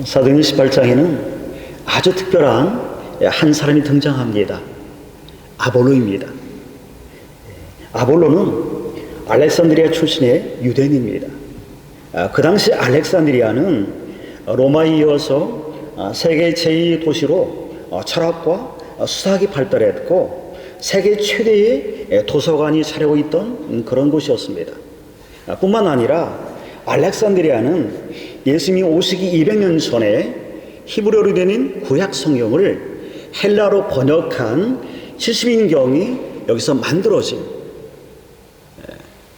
사도행전 18장에는 아주 특별한 한 사람이 등장합니다. 아볼로입니다. 아볼로는 알렉산드리아 출신의 유대인입니다. 그 당시 알렉산드리아는 로마에 이어서 세계 제2도시로 철학과 수학이 발달했고 세계 최대의 도서관이 차리고 있던 그런 곳이었습니다. 뿐만 아니라 알렉산드리아는 예수님이 오시기 200년 전에 히브리어로 된 구약 성경을 헬라어로 번역한 70인경이 여기서 만들어진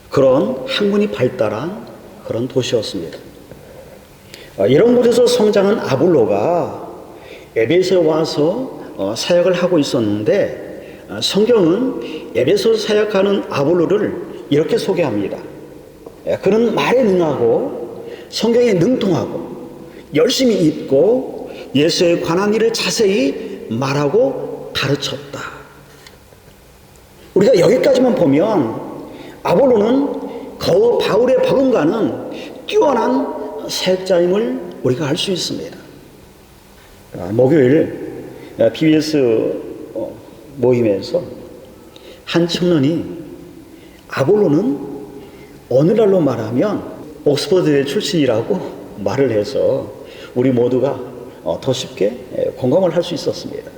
그런 학문이 발달한 그런 도시였습니다. 이런 곳에서 성장한 아볼로가 에베소에 와서 사역을 하고 있었는데 성경은 에베소 사역하는 아볼로를 이렇게 소개합니다. 그는 말에 능하고 성경에 능통하고 열심히 읽고 예수에 관한 일을 자세히 말하고 가르쳤다. 우리가 여기까지만 보면 아볼로는 바울의 버금가는 뛰어난 사역자임을 우리가 알 수 있습니다. 목요일 PBS 모임에서 한 청년이 아볼로는 오늘날로 말하면 옥스퍼드대 출신이라고 말을 해서 우리 모두가 더 쉽게 공감을 할 수 있었습니다.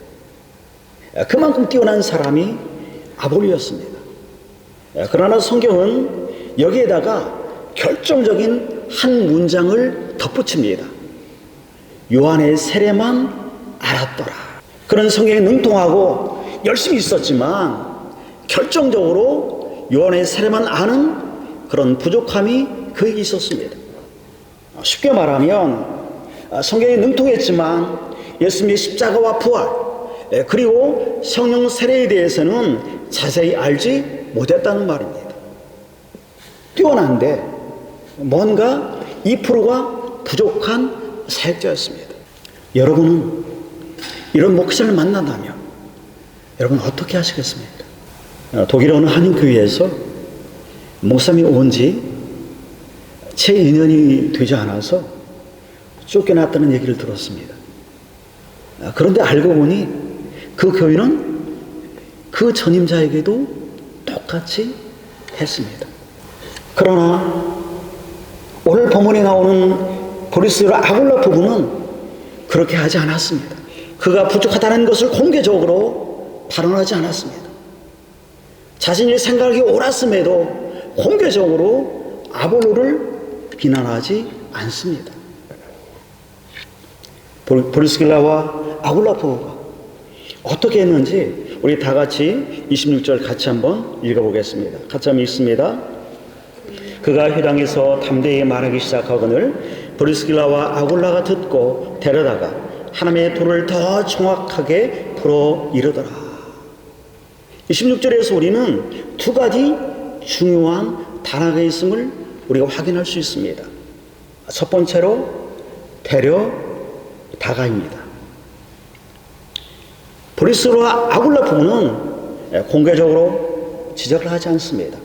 그만큼 뛰어난 사람이 아볼로였습니다. 그러나 성경은 여기에다가 결정적인 한 문장을 덧붙입니다. 요한의 세례만 알았더라. 그런 성경에 능통하고 열심히 있었지만 결정적으로 요한의 세례만 아는 그런 부족함이 그에게 있었습니다. 쉽게 말하면 성경에 능통했지만 예수님의 십자가와 부활 그리고 성령 세례에 대해서는 자세히 알지 못했다는 말입니다. 뛰어난데 뭔가 2%가 부족한 사역자였습니다. 여러분은 이런 목사를 만난다면 여러분 어떻게 하시겠습니까? 독일의 어느 한인교회에서 목사님이 온 지 채 2년이 되지 않아서 쫓겨났다는 얘기를 들었습니다. 그런데 알고 보니 그 교회는 그 전임자에게도 똑같이 했습니다. 그러나 오늘 본문에 나오는 브리스라 아굴라 부부는 그렇게 하지 않았습니다. 그가 부족하다는 것을 공개적으로 발언하지 않았습니다. 자신의 생각이 옳았음에도 공개적으로 아볼로를 비난하지 않습니다. 브리스길라와 아굴라 부부가 어떻게 했는지 우리 다 같이 26절 같이 한번 읽어보겠습니다. 같이 한번 읽습니다. 그가 회당에서 담대히 말하기 시작하거늘 브리스길라와 아굴라가 듣고 데려다가 하나님의 도를 더 정확하게 풀어 이르더라. 26절에서 우리는 두 가지 중요한 단어가 있음을 우리가 확인할 수 있습니다. 첫 번째로 데려다가입니다. 브리스길라와 아굴라 부부는 공개적으로 지적을 하지 않습니다.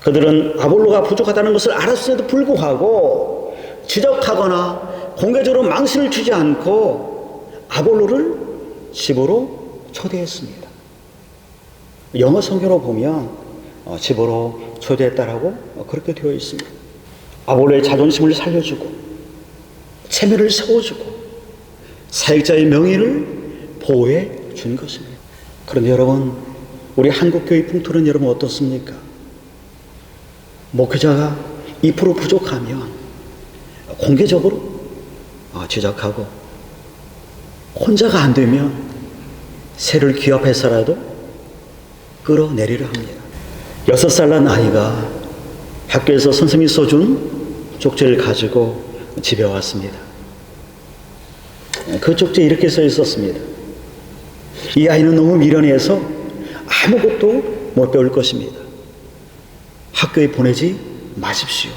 그들은 아볼로가 부족하다는 것을 알았음에도 불구하고 지적하거나 공개적으로 망신을 주지 않고 아볼로를 집으로 초대했습니다. 영어 성경으로 보면 집으로 초대했다라고 그렇게 되어 있습니다. 아볼로의 자존심을 살려주고 체면을 세워주고 사역자의 명예를 보호해 준 것입니다. 그런데 여러분, 우리 한국교회 풍토는 여러분 어떻습니까? 목회자가 2% 부족하면 공개적으로 지적하고 혼자가 안 되면 새를 기업해서라도 끌어내리려 합니다. 6살 난 아이가 학교에서 선생님이 써준 쪽지를 가지고 집에 왔습니다. 그 쪽지에 이렇게 써 있었습니다. 이 아이는 너무 미련해서 아무것도 못 배울 것입니다. 학교에 보내지 마십시오.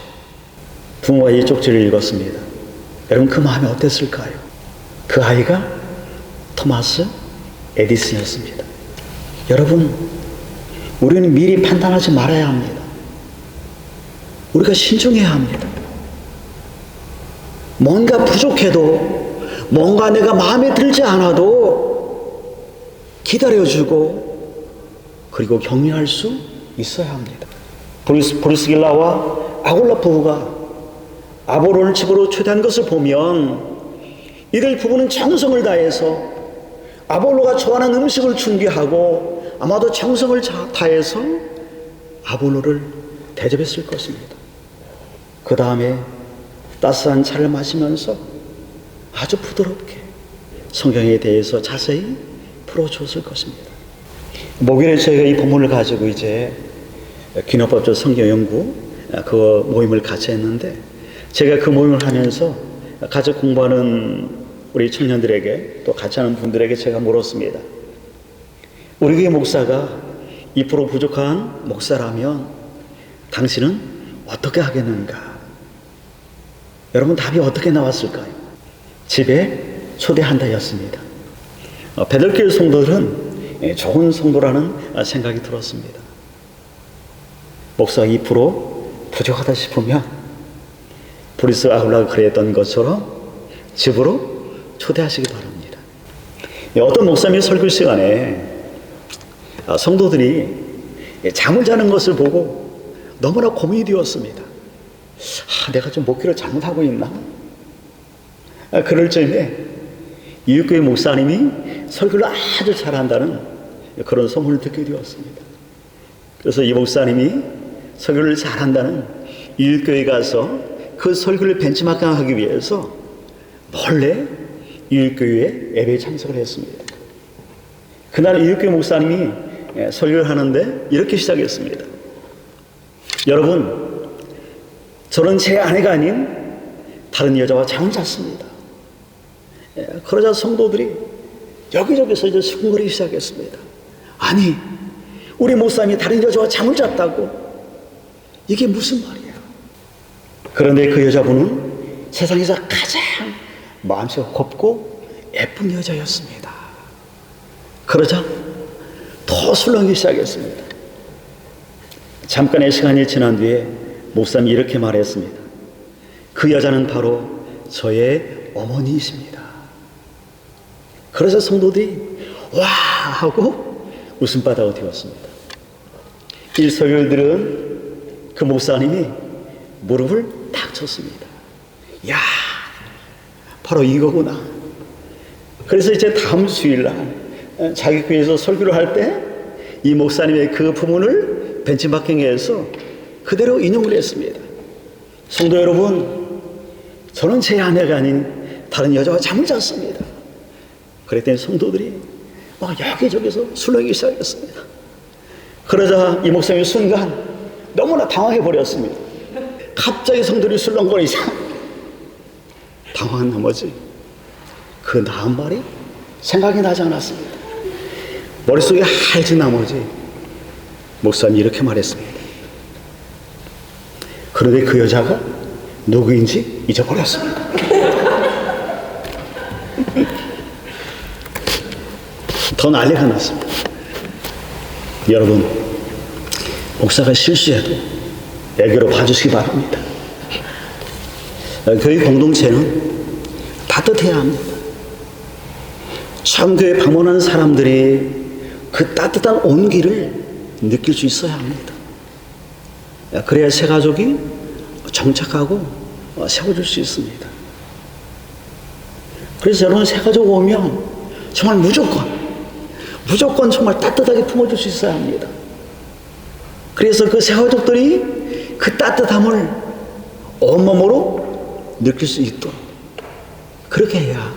부모가 이 쪽지를 읽었습니다. 여러분 그 마음이 어땠을까요? 그 아이가 토마스 에디슨이었습니다. 여러분, 우리는 미리 판단하지 말아야 합니다. 우리가 신중해야 합니다. 뭔가 부족해도, 뭔가 내가 마음에 들지 않아도 기다려주고 그리고 격려할 수 있어야 합니다. 브리스길라와 아굴라 부부가 아볼로를 집으로 초대한 것을 보면 이들 부부는 정성을 다해서 아볼로가 좋아하는 음식을 준비하고 아마도 정성을 다해서 아볼로를 대접했을 것입니다. 그 다음에 따스한 차를 마시면서 아주 부드럽게 성경에 대해서 자세히 풀어줬을 것입니다. 목요일에 저희가 이 본문을 가지고 이제 기념법적 성경 연구 그 모임을 같이 했는데, 제가 그 모임을 하면서 같이 공부하는 우리 청년들에게 또 같이 하는 분들에게 제가 물었습니다. 우리 교회 목사가 2% 부족한 목사라면 당신은 어떻게 하겠는가? 여러분, 답이 어떻게 나왔을까요? 집에 초대한다였습니다. 베들교회 성도들은 좋은 성도라는 생각이 들었습니다. 목사가 2% 부족하다 싶으면 브리스 아굴라가 그랬던 것처럼 집으로 초대하시기 바랍니다. 어떤 목사님의 설교 시간에 성도들이 잠을 자는 것을 보고 너무나 고민이 되었습니다. 내가 좀 목회를 잘못하고 있나? 그럴 즈음에 이웃교회 목사님이 설교를 아주 잘한다는 그런 소문을 듣게 되었습니다. 그래서 이 목사님이 설교를 잘한다는 이웃교회에 가서 그 설교를 벤치마킹하기 위해서 몰래 이웃교회에 예배에 참석을 했습니다. 그날 이웃교회 목사님이 설교를 하는데 이렇게 시작했습니다. 여러분, 저는 제 아내가 아닌 다른 여자와 잠을 잤습니다. 그러자 성도들이 여기저기서 이제 수군거리기 시작했습니다. 아니, 우리 목사님이 다른 여자와 잠을 잤다고? 이게 무슨 말이야? 그런데 그 여자분은 세상에서 가장 마음씨가 곱고 예쁜 여자였습니다. 그러자 더 술렁이기 시작했습니다. 잠깐의 시간이 지난 뒤에 목사님이 이렇게 말했습니다. 그 여자는 바로 저의 어머니이십니다. 그래서 성도들이 와 하고 웃음바다가 되었습니다. 이 설교를 들은 그 목사님이 무릎을 탁 쳤습니다. 야, 바로 이거구나. 그래서 이제 다음 주일날 자기 교회에서 설교를 할 때 이 목사님의 그 부분을 벤치마킹해서 그대로 인용을 했습니다. 성도 여러분, 저는 제 아내가 아닌 다른 여자와 잠을 잤습니다. 그랬더니 성도들이 막 여기저기서 술렁이기 시작했습니다. 그러자 이 목사님이 순간 너무나 당황해버렸습니다. 갑자기 성도들이 술렁거리자 당황한 나머지 그 다음 말이 생각이 나지 않았습니다. 머릿속에 하얘진 나머지 목사님이 이렇게 말했습니다. 그런데 그 여자가 누구인지 잊어버렸습니다. 더 난리가 났습니다. 여러분, 목사가 실수해도 애교로 봐주시기 바랍니다. 교회 공동체는 따뜻해야 합니다. 처음 교회 방문하는 사람들이 그 따뜻한 온기를 느낄 수 있어야 합니다. 그래야 새 가족이 정착하고 세워질 수 있습니다. 그래서 여러분, 새 가족 오면 정말 무조건 정말 따뜻하게 품어줄 수 있어야 합니다. 그래서 그 새 가족들이 그 따뜻함을 온몸으로 느낄 수 있도록 그렇게 해야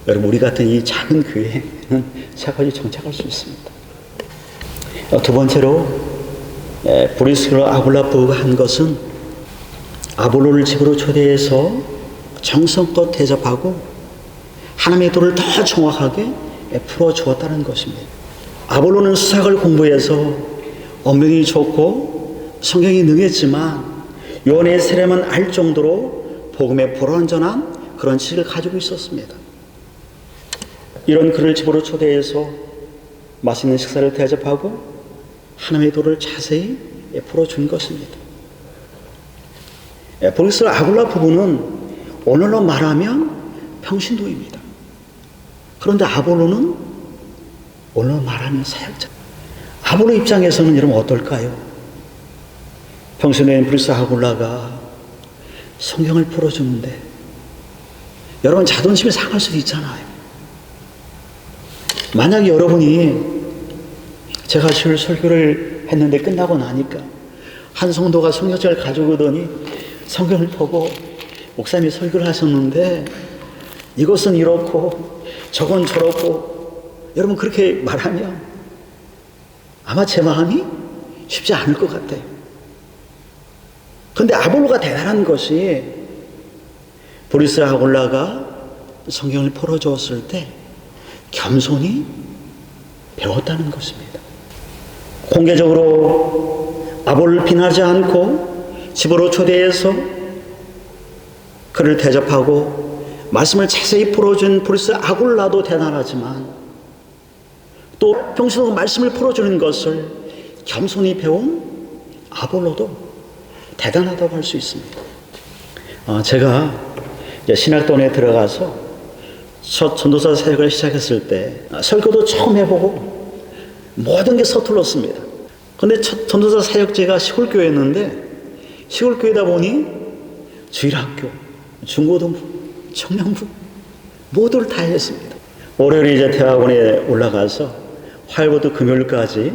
여러분, 우리 같은 이 작은 교회는 새 가족이 정착할 수 있습니다. 두 번째로 브리스길라 아굴라 부부가 한 것은 아볼로를 집으로 초대해서 정성껏 대접하고 하나님의 도를 더 정확하게 풀어주었다는 것입니다. 아볼로는 수학을 공부해서 언변이 좋고 성경이 능했지만 요한의 세례만 알 정도로 복음에 불완전한 그런 지식을 가지고 있었습니다. 이런 그를 집으로 초대해서 맛있는 식사를 대접하고 하나님의 도를 자세히 풀어준 것입니다. 브리스길라 아굴라 부부는 오늘로 말하면 평신도입니다. 그런데 아볼로는 오늘로 말하면 사역자. 아볼로 입장에서는 여러분 어떨까요? 평신도인 브리스 아굴라가 성경을 풀어주는데 여러분 자존심이 상할 수도 있잖아요. 만약에 여러분이 제가 주일 설교를 했는데 끝나고 나니까 한 성도가 성경책을 가져오더니 성경을 보고 목사님이 설교를 하셨는데 이것은 이렇고 저건 저렇고 여러분 그렇게 말하면 아마 제 마음이 쉽지 않을 것 같아요. 그런데 아볼로가 대단한 것이 브리스 아굴라가 성경을 풀어주었을 때 겸손히 배웠다는 것입니다. 공개적으로 아볼로를 비난하지 않고 집으로 초대해서 그를 대접하고 말씀을 자세히 풀어준 브리스 아굴라도 대단하지만 또 평소에 말씀을 풀어주는 것을 겸손히 배운 아볼로도 대단하다고 할 수 있습니다. 제가 신학원에 들어가서 첫 전도사 사역을 시작했을 때 설교도 처음 해보고 모든 게 서툴렀습니다. 그런데 첫 전도사 사역지가 시골교회였는데 시골교회다 보니 주일학교, 중고등부, 청년부 모두를 다 했습니다. 월요일에 이제 대학원에 올라가서 화요일부터 금요일까지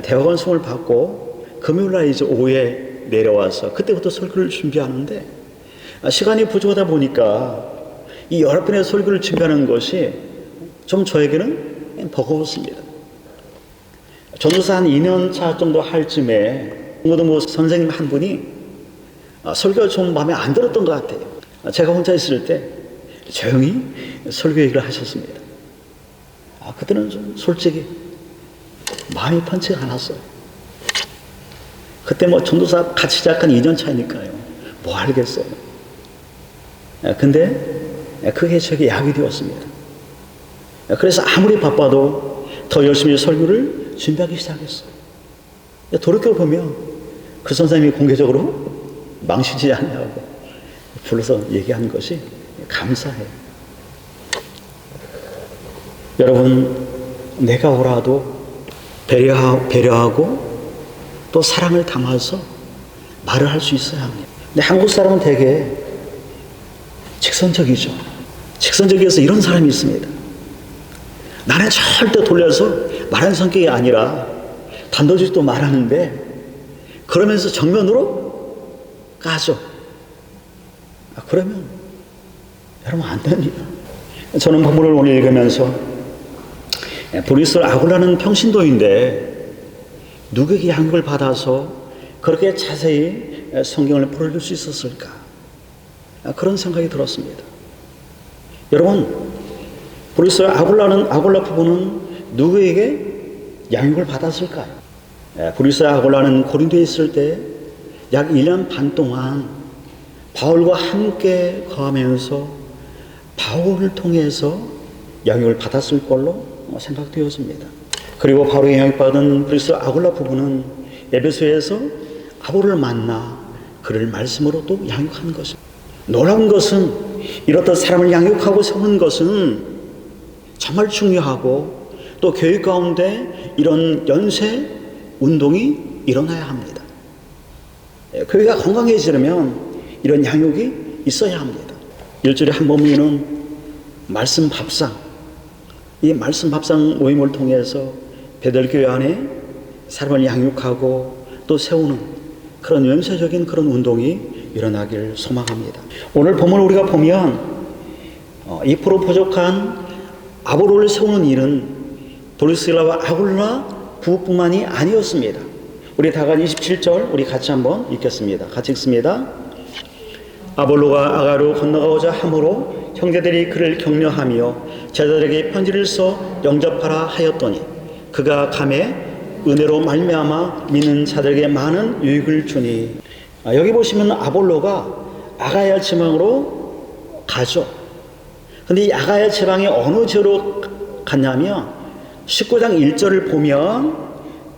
대학원 수업을 받고 금요일날 이제 오후에 내려와서 그때부터 설교를 준비하는데 시간이 부족하다 보니까 이 여러 편의 설교를 준비하는 것이 좀 저에게는 버거웠습니다. 전도사 한 2년 차 정도 할 쯤에 중고등부 선생님 한 분이 설교가 좀 마음에 안 들었던 것 같아요. 제가 혼자 있을 때 조용히 설교 얘기를 하셨습니다. 그때는 좀 솔직히 마음이 편치가 않았어요. 그때 뭐 전도사 같이 시작한 2년 차니까요. 뭐 알겠어요. 근데 그게 저에게 약이 되었습니다. 그래서 아무리 바빠도 더 열심히 설교를 준비하기 시작했어요. 돌이켜보면 그 선생님이 공개적으로 망치지 않냐고 불러서 얘기한 것이 감사해요. 여러분, 내가 오라도 배려하고 또 사랑을 담아서 말을 할 수 있어야 합니다. 근데 한국 사람은 되게 직선적이죠. 직선적이어서 이런 사람이 있습니다. 나는 절대 돌려서 말하는 성격이 아니라 단도직도 말하는데 그러면서 정면으로 까죠. 그러면 여러분 안 됩니다. 저는 본문을 오늘 읽으면서 브리스 아굴라는 평신도인데 누구에게 양육을 받아서 그렇게 자세히 성경을 풀어줄 수 있었을까? 그런 생각이 들었습니다. 여러분, 브리스 아굴라 부부는 누구에게 양육을 받았을까요? 브리스 아굴라는 고린도에 있을 때 약 1년 반 동안 바울과 함께 거하면서 바울을 통해서 양육을 받았을 걸로 생각되었습니다. 그리고 바로 양육받은 브리스 아굴라 부부는 에베소에서 아볼로를 만나 그를 말씀으로 또 양육한 것입니다. 놀라운 것은 이렇듯 사람을 양육하고 세우는 것은 정말 중요하고 또 교육 가운데 이런 연쇄 운동이 일어나야 합니다. 교회가 건강해지려면 이런 양육이 있어야 합니다. 일주일에 한 번이는 말씀 밥상, 이 말씀 밥상 모임을 통해서 베들교회 안에 사람을 양육하고 또 세우는 그런 연쇄적인 그런 운동이 일어나길 소망합니다. 오늘 본문을 우리가 보면 2% 부족한 아볼로를 세우는 일은 브리스라와 아굴라 부부뿐만이 아니었습니다. 우리 다 같이 27절 우리 같이 한번 읽겠습니다. 같이 읽습니다. 아볼로가 아가로 건너가고자 하므로 형제들이 그를 격려하며 제자들에게 편지를 써 영접하라 하였더니 그가 감에 은혜로 말미암아 믿는 자들에게 많은 유익을 주니. 여기 보시면 아볼로가 아가야 지방으로 가죠. 근데 이 아가야 지방에 어느 지로 갔냐면 19장 1절을 보면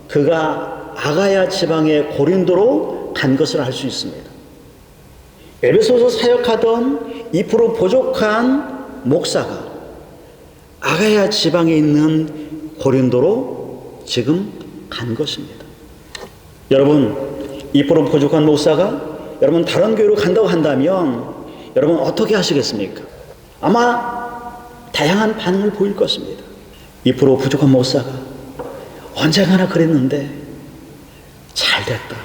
그가 아가야 지방의 고린도로 간 것을 알 수 있습니다. 에베소서 사역하던 2% 부족한 목사가 아가야 지방에 있는 고린도로 지금 간 것입니다. 여러분, 2% 부족한 목사가 여러분 다른 교회로 간다고 한다면 여러분 어떻게 하시겠습니까? 아마 다양한 반응을 보일 것입니다. 2% 부족한 목사가 언젠가나 그랬는데 잘 됐다,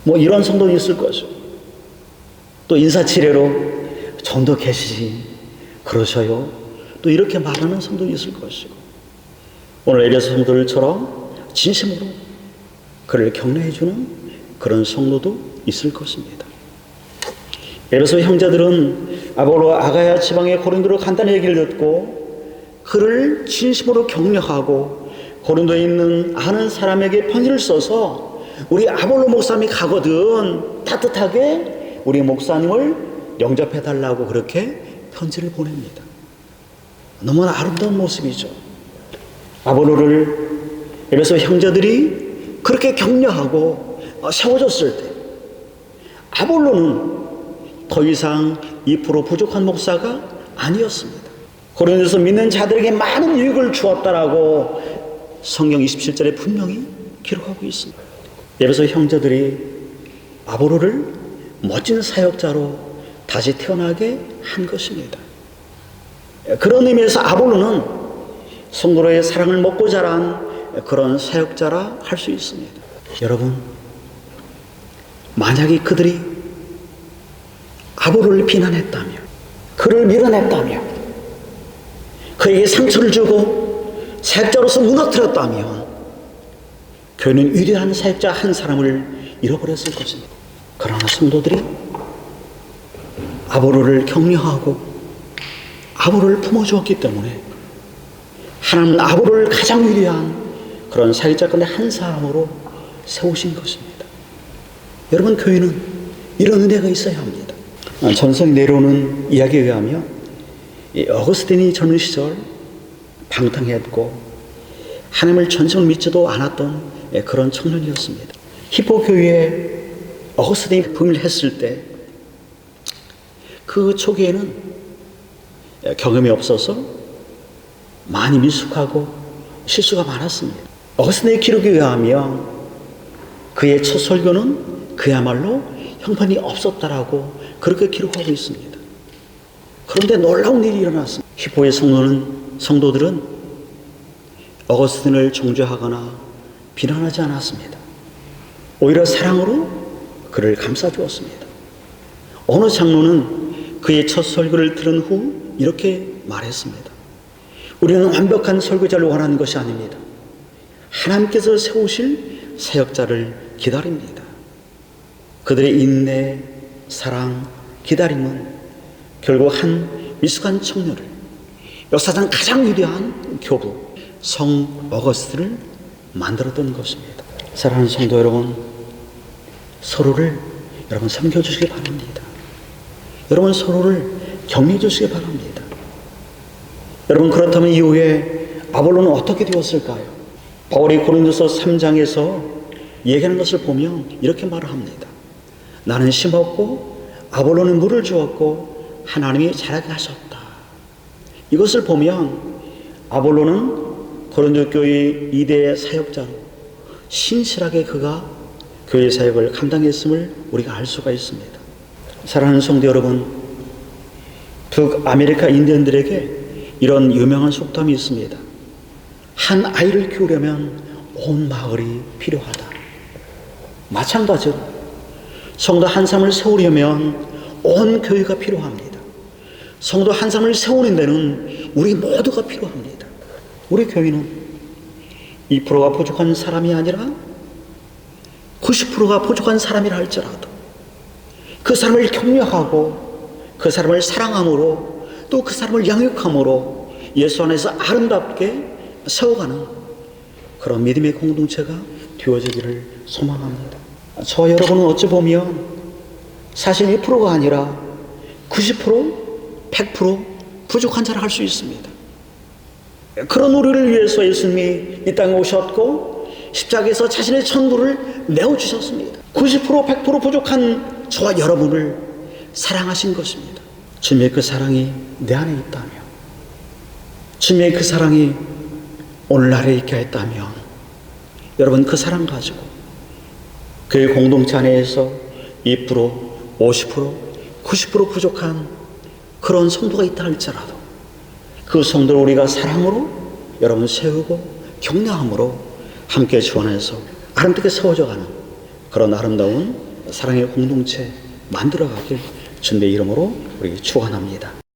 뭐 이런 성도는 있을 것이고, 또 인사치레로 좀 더 계시지 그러셔요, 또 이렇게 말하는 성도는 있을 것이고, 오늘 에베소 성도들처럼 진심으로 그를 격려해주는 그런 성도도 있을 것입니다. 에베소 형제들은 아볼로 아가야 지방의 고린도로 간다는 얘기를 듣고 그를 진심으로 격려하고 고린도에 있는 아는 사람에게 편지를 써서 우리 아볼로 목사님이 가거든 따뜻하게 우리 목사님을 영접해달라고 그렇게 편지를 보냅니다. 너무나 아름다운 모습이죠. 아볼로를 에베소 형제들이 그렇게 격려하고 세워줬을 때 아볼로는 더 이상 2% 부족한 목사가 아니었습니다. 고린도에서 믿는 자들에게 많은 유익을 주었다라고 성경 27절에 분명히 기록하고 있습니다. 에베소 형제들이 아볼로를 멋진 사역자로 다시 태어나게 한 것입니다. 그런 의미에서 아볼로는 성도로의 사랑을 먹고 자란 그런 사역자라 할 수 있습니다. 여러분, 만약에 그들이 아볼로를 비난했다며, 그를 밀어냈다며, 그에게 상처를 주고 사역자로서 무너뜨렸다면 교회는 위대한 사역자 한 사람을 잃어버렸을 것입니다. 그러나 성도들이 아볼로를 격려하고 아볼로를 품어주었기 때문에 하나님은 아볼로를 가장 위대한 그런 사역자 가운데 한 사람으로 세우신 것입니다. 여러분, 교회는 이런 은혜가 있어야 합니다. 전성이 내려오는 이야기에 의하면 어거스틴이 젊은 시절 방탕했고 하나님을 전적으로 믿지도 않았던 그런 청년이었습니다. 히포 교회에 어거스틴이 부임을 했을 때 그 초기에는 경험이 없어서 많이 미숙하고 실수가 많았습니다. 어거스틴의 기록에 의하면 그의 첫 설교는 그야말로 형편이 없었다라고 그렇게 기록하고 있습니다. 그런데 놀라운 일이 일어났습니다. 히포의 성도들은 어거스틴을 정죄하거나 비난하지 않았습니다. 오히려 사랑으로 그를 감싸주었습니다. 어느 장로는 그의 첫 설교를 들은 후 이렇게 말했습니다. 우리는 완벽한 설교자를 원하는 것이 아닙니다. 하나님께서 세우실 사역자를 기다립니다. 그들의 인내, 사랑, 기다림은 결국 한 미숙한 청년을 역사상 가장 위대한 교부 성 어거스틴을 만들었던 것입니다. 사랑하는 성도 여러분, 서로를 여러분 섬겨주시기 바랍니다. 여러분 서로를 격려해 주시기 바랍니다. 여러분, 그렇다면 이후에 아볼로는 어떻게 되었을까요? 바울이 고린도서 3장에서 얘기하는 것을 보면 이렇게 말을 합니다. 나는 심었고 아볼로는 물을 주었고 하나님이 자라게 하셨다. 이것을 보면 아볼로는 고린도 교회의 2대 사역자로 신실하게 그가 교회 사역을 감당했음을 우리가 알 수가 있습니다. 사랑하는 성도 여러분, 북아메리카 인디언들에게 이런 유명한 속담이 있습니다. 한 아이를 키우려면 온 마을이 필요하다. 마찬가지로 성도 한 사람을 세우려면 온 교회가 필요합니다. 성도 한 사람을 세우는 데는 우리 모두가 필요합니다. 우리 교회는 2%가 부족한 사람이 아니라 90%가 부족한 사람이라 할지라도 그 사람을 격려하고 그 사람을 사랑함으로 또 그 사람을 양육함으로 예수 안에서 아름답게 세워가는 그런 믿음의 공동체가 되어지기를 소망합니다. 저 여러분은 어찌 보면 사실 2%가 아니라 90%, 100% 부족한 자라 할 수 있습니다. 그런 우리를 위해서 예수님이 이 땅에 오셨고 십자가에서 자신의 천부를 내어주셨습니다. 90%, 100% 부족한 저와 여러분을 사랑하신 것입니다. 주님의 그 사랑이 내 안에 있다면, 주님의 그 사랑이 오늘날에 있게 했다면, 여러분 그 사랑 가지고 교회 공동체 안에서 2%, 50%, 90% 부족한 그런 성도가 있다 할지라도 그 성도를 우리가 사랑으로 여러분 세우고 격려함으로 함께 지원해서 아름답게 세워져가는 그런 아름다운 사랑의 공동체 만들어가길 주님의 이름으로 우리 축원합니다.